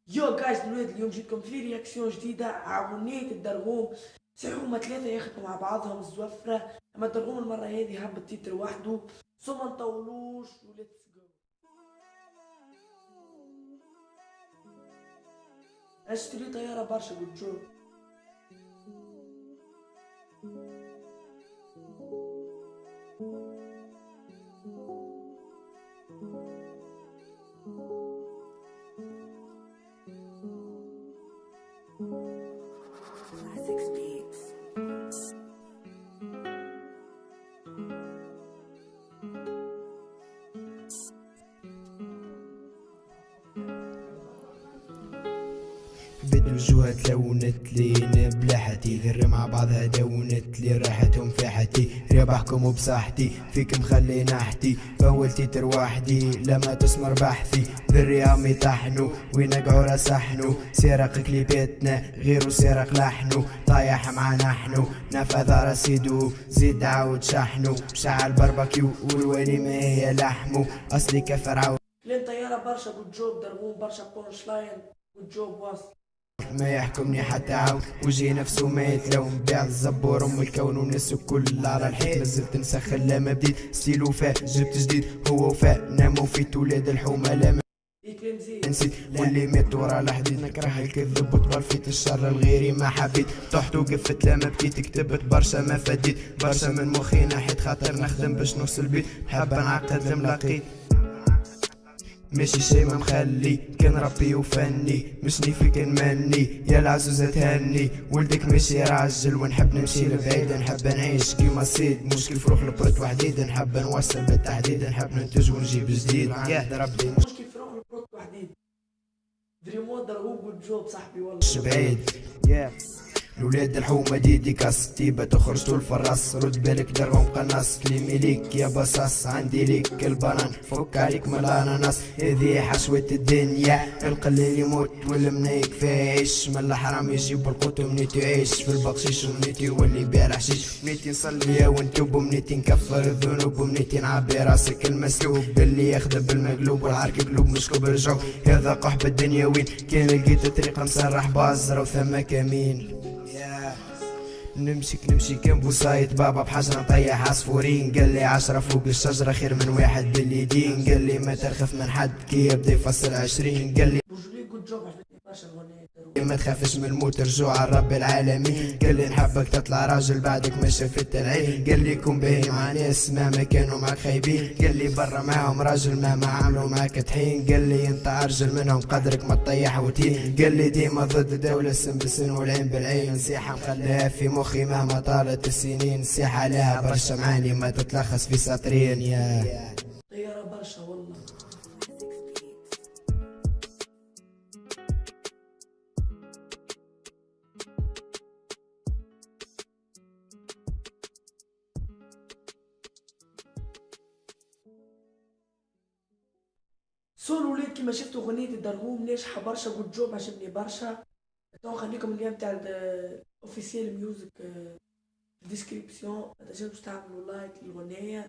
يو جايز الولاد، اليوم جيتكم في رياكسيون جديدة على أغنية الدرغوم. صحيح هما ثلاثة يخدموا مع بعضهم الزوفرة، أما الدرغوم المرة هذه هبط تيتر وحده. سو ما نطولوش وليتس جو. اشتري طيارة برشا قلت جو. Classics Beats. بدو الجوهة تلونت لي بلاحتي، ذر مع بعضها دونت لي راحتهم في حتي، ربحكم وبصحتي فيك مخلي نحتي، بول تيتر وحدي لما تسمر بحثي، ذريهم يطحنوا وينقعوا راسحنوا، سرق كليباتنا غيرو سرق لحنو، طايح مع نحنو نفذ رصيدو، زيد عاود شحنو، شعل بربكيو والوالي ما هي لحمو، اصلي كفرعون لين طيارة برشا قلت جو، درغوم برشا بونش لاين قلت جو واصل. ما يحكمني حتى عاود وجهي نفسه ما يتلوم، بيع الزبور ام الكون والناس الكل على الحيط، مازلت نسخن لما بديت ستيل وفاء، جبت جديد هو وفاء، ناموا في ولاد الحومه لا نسيت واللي مات ورا الحديد، نكره الكذب وطفلت الشر الغيري ما حبيت، طحت وقفت لما بكيت، كتبت برشا ما فديت، برشا من مخي نحيت خاطر نخدم باش نوصل بيت، حابة نعقد الملاقيت ماشي شي ما مخلي، كان ربي وفني مشني فيك نمني، يا العزوزة تهني ولدك ماشي راجل، ونحب نمشي لبعيد، نحب نعيش كيما سيد مش كيف روح البرد وحديد، نحب نوصل بالتحديد، نحب ننتج ونجيب جديد، يا ربي مش كيف روح البروت وحديد. دريمو درغوم قلت جو بصاحبي والله مش بعيد. الولاد الحومة ديدي كاس تيبة تخرج طول الفراس، رد بالك درهم قناص، كليمي ليك يا بصاص، عندي ليك البنان فك عليك من الاناناس، هذي حشوة الدنيا، القليل يموت والمنايك فايش، من الحرام يجيب القوت ومنيتي يعيش في البقشيش، ومنيتي يولي بيع الحشيش، منيتي نصلي ونتوب، ومنيتي نكفر الذنوب، ومنيتي نعبي راسك المسلوب، باللي ياخذ بالمقلوب والعرك قلوب مش كبر جو، هذا قحب الدنيا وين كان لقيت طريق مسرح بازرة وثم كمين، نمشي كان بوسايد بابا بحاجة نطيح عصفورين، قال لي 10 فوق الشجرة خير من واحد باليدين، قال لي ما ترخف من حد كي يبدا يفصل 20، قال لي بوجولي قلت جو عجبتني برشا الأغنية. ما تخافش من الموت رجوع على رب العالمين، قال لي نحبك تطلع راجل بعدك ما شفت العين، قال لي كون باهي مع ناس ما كانوا معك خايبين، قال لي برا معاهم راجل ما عملوا معك طحين، قال لي انت ارجل منهم قدرك ما تطيح وتين، قال لي ديما ضد الدولة السن بالسن والعين بالعين، نصيحة مخليها في مخي مهما طالت السنين، نصيحة لها برشا معاني ما تتلخص في سطرين، يا طيارة برشا والله. سول وليد كيما شفتوا أغنية الدرغوم ناجحة برشا قلت جو عجبني برشا. تو نخليكم اللين تاع الأوفيسيال ميوزك في الديسكريبسيون، تنجموا تعملوا لايك للأغنية.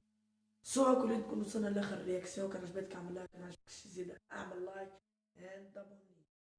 سو كل تكونوا وصلنا لاخر رياكسيون، كان عجبتك اعمل لايك، كان عجبكش زيد اعمل لايك.